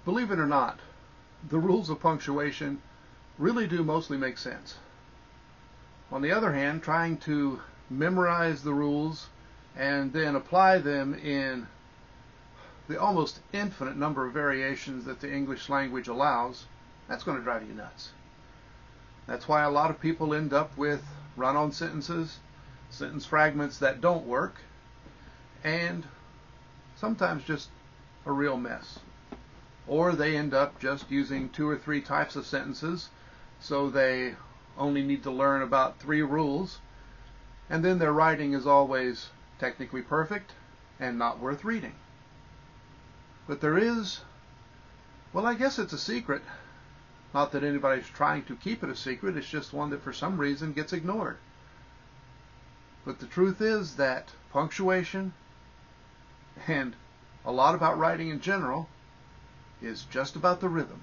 Believe it or not, the rules of punctuation really do mostly make sense. On the other hand, trying to memorize the rules and then apply them in the almost infinite number of variations that the English language allows, that's going to drive you nuts. That's why a lot of people end up with run-on sentences, sentence fragments that don't work, and sometimes just a real mess. Or they end up just using 2 or 3 types of sentences, so they only need to learn about 3 rules, and then their writing is always technically perfect and not worth reading. But there is, well, I guess it's a secret. Not that anybody's trying to keep it a secret, it's just one that for some reason gets ignored. But the truth is that punctuation, and a lot about writing in general, is just about the rhythm.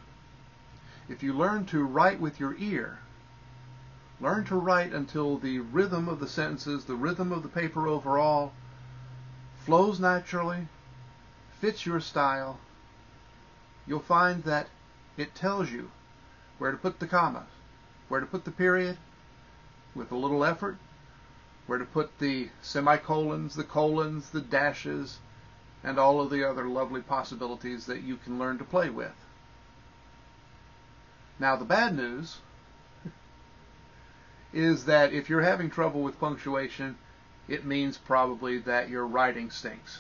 If you learn to write with your ear, learn to write until the rhythm of the sentences, the rhythm of the paper overall, flows naturally, fits your style, you'll find that it tells you where to put the commas, where to put the period, with a little effort, where to put the semicolons, the colons, the dashes, and all of the other lovely possibilities that you can learn to play with. Now, the bad news is that if you're having trouble with punctuation, it means probably that your writing stinks.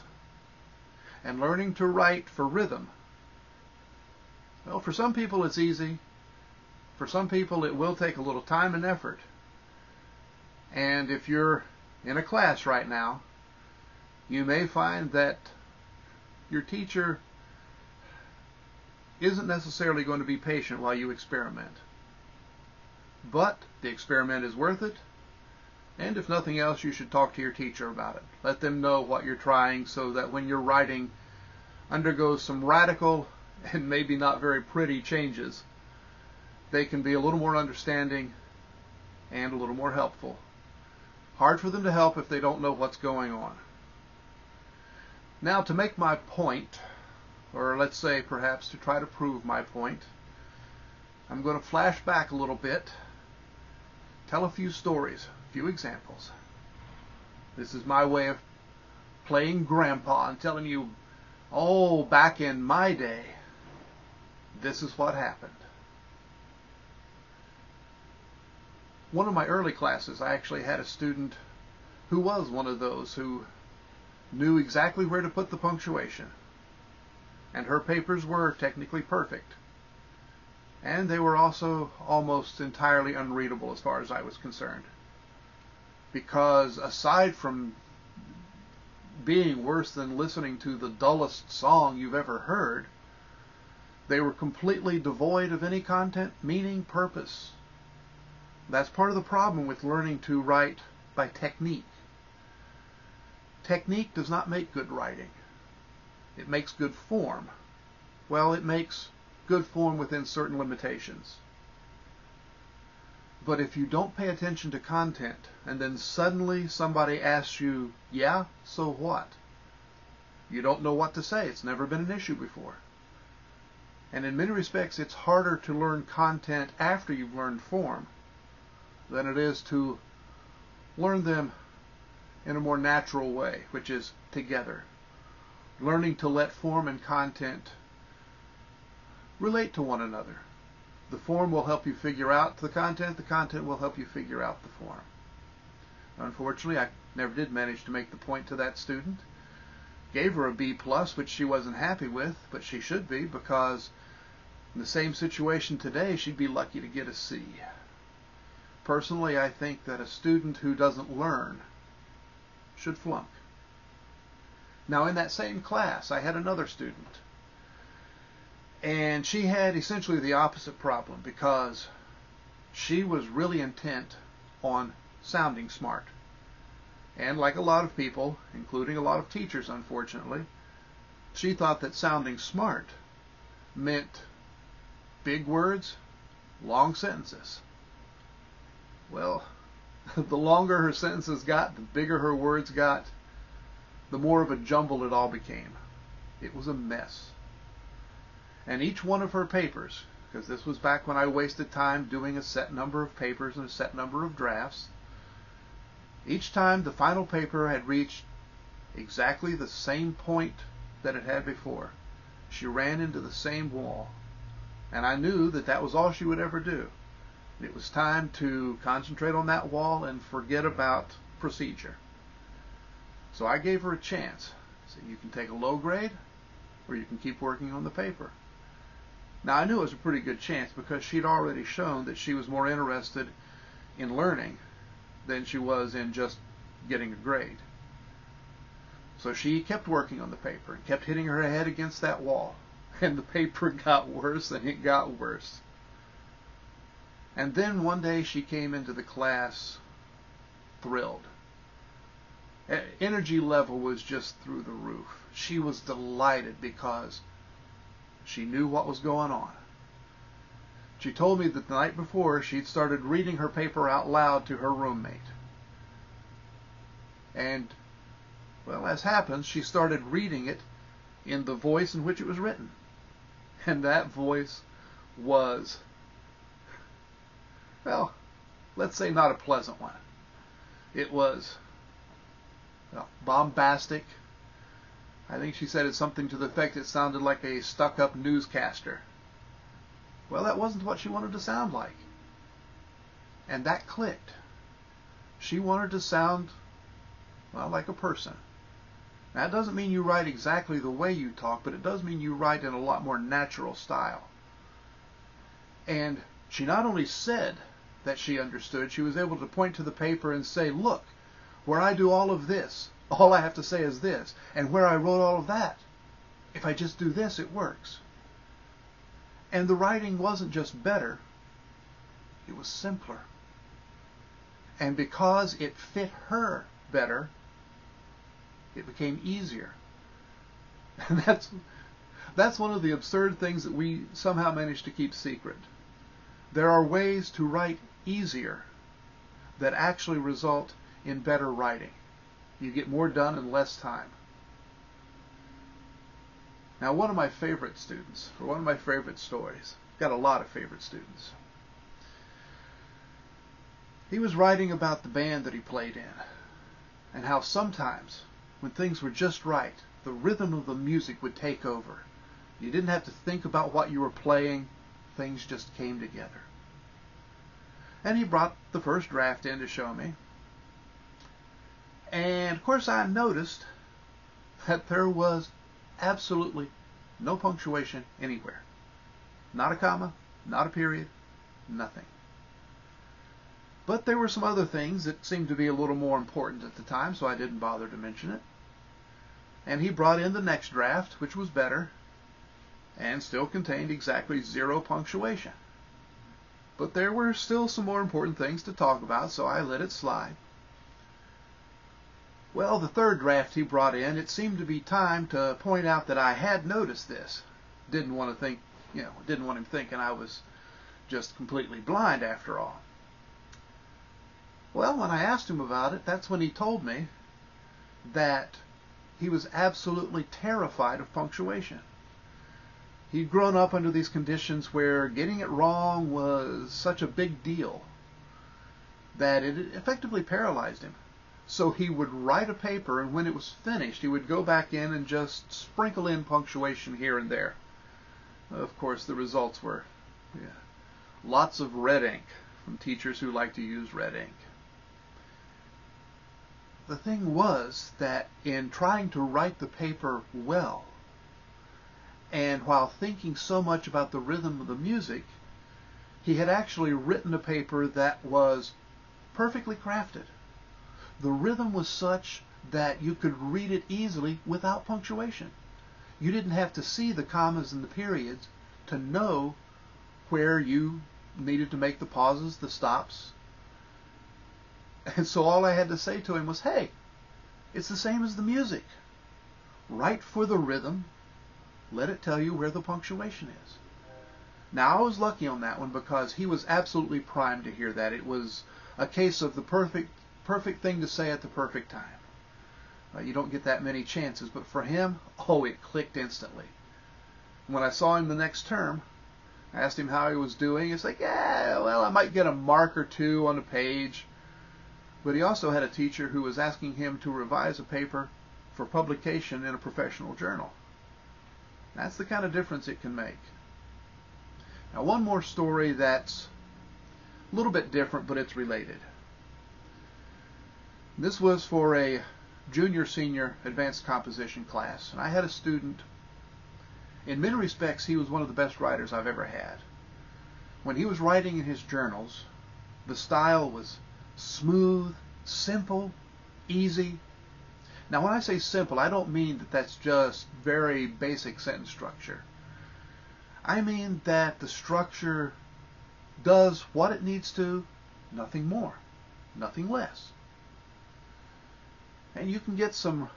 And learning to write for rhythm, well, for some people it's easy. For some people it will take a little time and effort. And if you're in a class right now, you may find that your teacher isn't necessarily going to be patient while you experiment. But the experiment is worth it, and if nothing else, you should talk to your teacher about it. Let them know what you're trying so that when your writing undergoes some radical and maybe not very pretty changes, they can be a little more understanding and a little more helpful. Hard for them to help if they don't know what's going on. Now, to make my point, or let's say perhaps to try to prove my point, I'm going to flash back a little bit, tell a few stories, a few examples. This is my way of playing grandpa and telling you, oh, back in my day, this is what happened. One of my early classes, I actually had a student who was one of those who knew exactly where to put the punctuation. And her papers were technically perfect. And they were also almost entirely unreadable as far as I was concerned. Because aside from being worse than listening to the dullest song you've ever heard, they were completely devoid of any content, meaning, purpose. That's part of the problem with learning to write by technique. Technique does not make good writing. It makes good form. Well, it makes good form within certain limitations. But if you don't pay attention to content, and then suddenly somebody asks you, yeah, so what? You don't know what to say. It's never been an issue before. And in many respects, it's harder to learn content after you've learned form than it is to learn them in a more natural way, which is together. Learning to let form and content relate to one another. The form will help you figure out the content will help you figure out the form. Unfortunately, I never did manage to make the point to that student. Gave her a B+, which she wasn't happy with, but she should be, because in the same situation today, she'd be lucky to get a C. Personally, I think that a student who doesn't learn should flunk. Now, in that same class, I had another student, and she had essentially the opposite problem, because she was really intent on sounding smart. And like a lot of people, including a lot of teachers, unfortunately, she thought that sounding smart meant big words, long sentences. Well, the longer her sentences got, the bigger her words got, the more of a jumble it all became. It was a mess. And each one of her papers, because this was back when I wasted time doing a set number of papers and a set number of drafts, each time the final paper had reached exactly the same point that it had before, she ran into the same wall. And I knew that that was all she would ever do. It was time to concentrate on that wall and forget about procedure. So I gave her a chance. I said, you can take a low grade or you can keep working on the paper. Now I knew it was a pretty good chance because she'd already shown that she was more interested in learning than she was in just getting a grade. So she kept working on the paper and kept hitting her head against that wall. And the paper got worse and it got worse. And then one day she came into the class thrilled. Energy level was just through the roof. She was delighted because she knew what was going on. She told me that the night before she'd started reading her paper out loud to her roommate. And, well, as happens, she started reading it in the voice in which it was written. And that voice was, well, let's say not a pleasant one. It was, well, bombastic. I think she said it's something to the effect it sounded like a stuck-up newscaster. Well, that wasn't what she wanted to sound like. And that clicked. She wanted to sound, well, like a person. Now, that doesn't mean you write exactly the way you talk, but it does mean you write in a lot more natural style. And she not only said that she understood, she was able to point to the paper and say, look, where I do all of this, all I have to say is this. And where I wrote all of that, if I just do this, it works. And the writing wasn't just better, it was simpler. And because it fit her better, it became easier. And that's one of the absurd things that we somehow managed to keep secret. There are ways to write easier that actually result in better writing. You get more done in less time. Now, one of my favorite students, or one of my favorite stories, I've got a lot of favorite students. He was writing about the band that he played in, and how sometimes, when things were just right, the rhythm of the music would take over. You didn't have to think about what you were playing. Things just came together. And he brought the first draft in to show me. And, of course, I noticed that there was absolutely no punctuation anywhere. Not a comma, not a period, nothing. But there were some other things that seemed to be a little more important at the time, so I didn't bother to mention it. And he brought in the next draft, which was better, and still contained exactly 0 punctuation. But there were still some more important things to talk about, so I let it slide. Well, the third draft he brought in, it seemed to be time to point out that I had noticed this. Didn't want him thinking I was just completely blind after all. Well, when I asked him about it, that's when he told me that he was absolutely terrified of punctuation. He'd grown up under these conditions where getting it wrong was such a big deal that it effectively paralyzed him. So he would write a paper, and when it was finished, he would go back in and just sprinkle in punctuation here and there. Of course, the results were lots of red ink from teachers who like to use red ink. The thing was that in trying to write the paper well, and while thinking so much about the rhythm of the music, he had actually written a paper that was perfectly crafted. The rhythm was such that you could read it easily without punctuation. You didn't have to see the commas and the periods to know where you needed to make the pauses, the stops. And so all I had to say to him was, hey, it's the same as the music. Write for the rhythm. Let it tell you where the punctuation is. Now, I was lucky on that one because he was absolutely primed to hear that. It was a case of the perfect thing to say at the perfect time. You don't get that many chances, but for him, it clicked instantly. When I saw him the next term, I asked him how he was doing. He's like, yeah, well, I might get a mark or two on a page. But he also had a teacher who was asking him to revise a paper for publication in a professional journal. That's the kind of difference it can make. Now, one more story that's a little bit different, but it's related. This was for a junior-senior advanced composition class, and I had a student. In many respects, he was one of the best writers I've ever had. When he was writing in his journals, the style was smooth, simple, easy. Now, when I say simple, I don't mean that that's just very basic sentence structure. I mean that the structure does what it needs to, nothing more, nothing less. And you can get some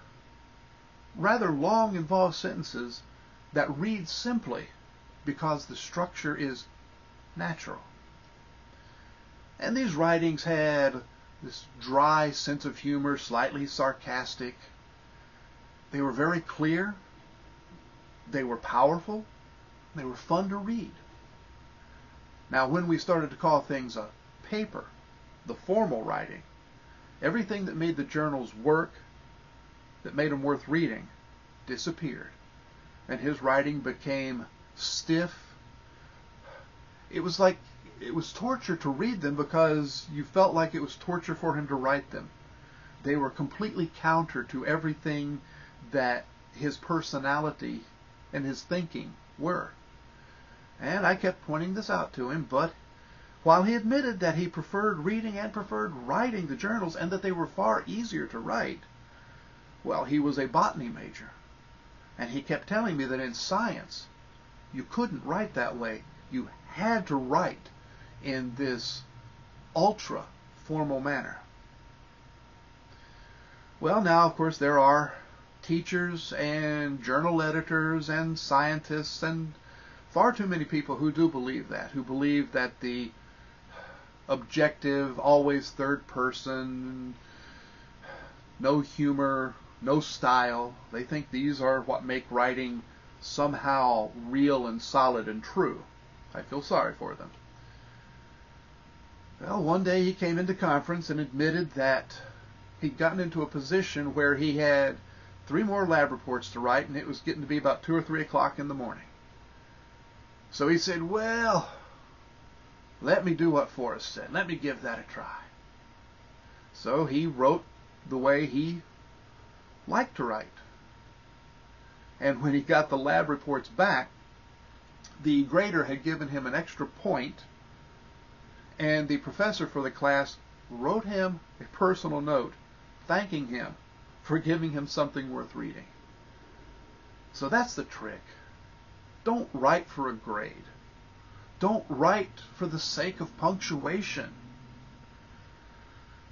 rather long, involved sentences that read simply because the structure is natural. And these writings had this dry sense of humor, slightly sarcastic. They were very clear. They were powerful. They were fun to read. Now, when we started to call things a paper, the formal writing, everything that made the journals work, that made them worth reading, disappeared. And his writing became stiff. It was torture to read them because you felt like it was torture for him to write them. They were completely counter to everything that his personality and his thinking were. And I kept pointing this out to him, but while he admitted that he preferred reading and preferred writing the journals and that they were far easier to write, well, he was a botany major. And he kept telling me that in science, you couldn't write that way. You had to write in this ultra-formal manner. Well, now, of course, there are teachers and journal editors and scientists and far too many people who do believe that, who believe that the objective, always third person, no humor, no style, they think these are what make writing somehow real and solid and true. I feel sorry for them. Well, one day he came into conference and admitted that he'd gotten into a position where he had 3 more lab reports to write, and it was getting to be about 2 or 3 o'clock in the morning. So he said, well, let me do what Forrest said. Let me give that a try. So he wrote the way he liked to write. And when he got the lab reports back, the grader had given him an extra point, and the professor for the class wrote him a personal note thanking him for giving him something worth reading. So that's the trick. Don't write for a grade. Don't write for the sake of punctuation.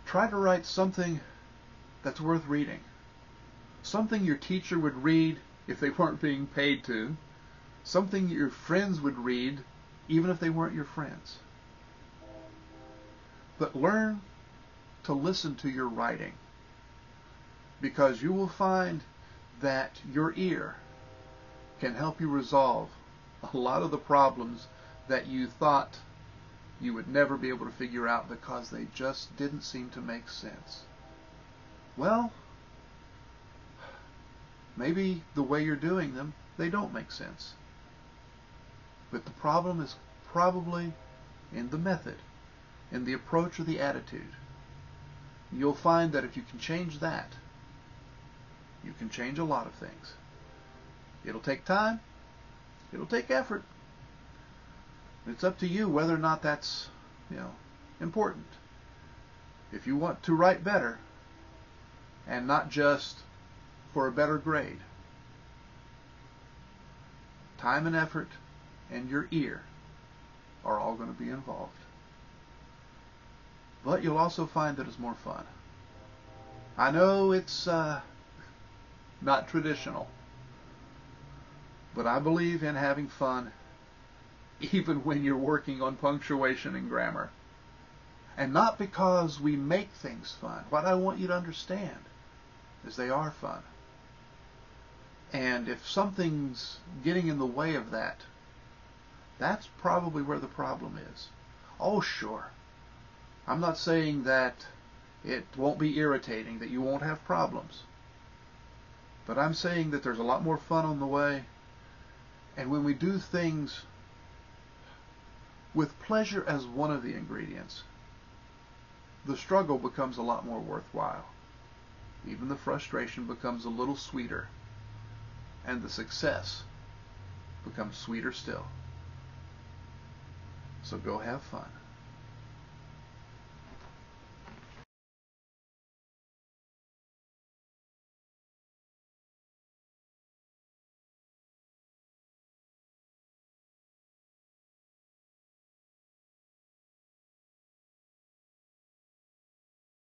Try to write something that's worth reading. Something your teacher would read if they weren't being paid to. Something your friends would read even if they weren't your friends. But learn to listen to your writing, because you will find that your ear can help you resolve a lot of the problems that you thought you would never be able to figure out because they just didn't seem to make sense. Well, maybe the way you're doing them, they don't make sense. But the problem is probably in the method, in the approach or the attitude. You'll find that if you can change that, you can change a lot of things. It'll take time. It'll take effort. It's up to you whether or not that's, important. If you want to write better, and not just for a better grade, time and effort and your ear are all going to be involved. But you'll also find that it's more fun. I know it's not traditional, but I believe in having fun even when you're working on punctuation and grammar. And not because we make things fun. What I want you to understand is they are fun. And if something's getting in the way of that, that's probably where the problem is. Oh, sure. I'm not saying that it won't be irritating, that you won't have problems. But I'm saying that there's a lot more fun on the way. And when we do things with pleasure as one of the ingredients, the struggle becomes a lot more worthwhile. Even the frustration becomes a little sweeter. And the success becomes sweeter still. So go have fun.